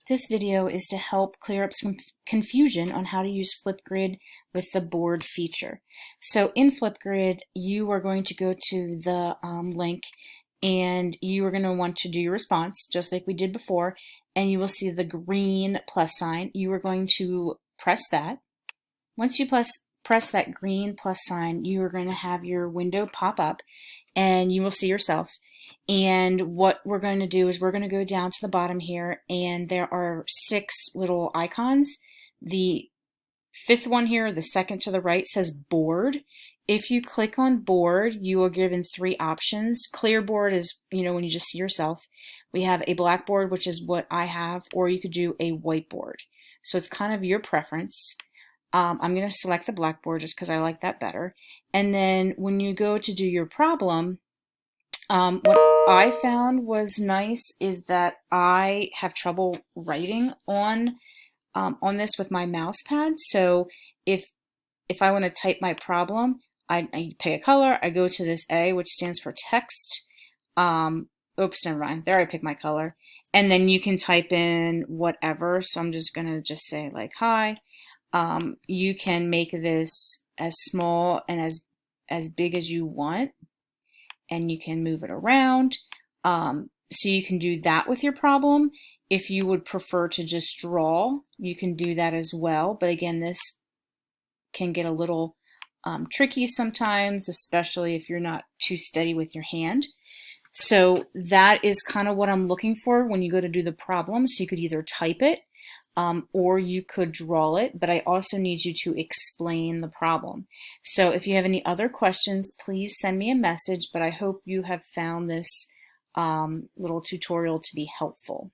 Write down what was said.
This video is to help clear up some confusion on how to use Flipgrid with the board feature. So in Flipgrid, you are going to go to the link and you are going to want to do your response just like we did before, and you will see the green plus sign. You are going to press that. Once you press that green plus sign, you are going to have your window pop up and you will see yourself. And what we're going to do is we're going to go down to the bottom here, and there are 6 little icons. The 5th one here, the second to the right, says board. If you click on board, you are given 3 options. Clear board is, when you just see yourself. We have a blackboard, which is what I have, or you could do a whiteboard. So it's kind of your preference. I'm going to select the blackboard just because I like that better. And then when you go to do your problem, what I found was nice is that I have trouble writing on this with my mouse pad. So if I want to type my problem, I pick a color. I go to this A, which stands for text. Oops, never mind. There I pick my color, and then you can type in whatever. So I'm just gonna say like hi. You can make this as small and as big as you want, and you can move it around. So you can do that with your problem. If you would prefer to just draw, you can do that as well. But again, this can get a little tricky sometimes, especially if you're not too steady with your hand. So that is kind of what I'm looking for when you go to do the problem. So you could either type it or you could draw it, but I also need you to explain the problem. So if you have any other questions, please send me a message, but I hope you have found this little tutorial to be helpful.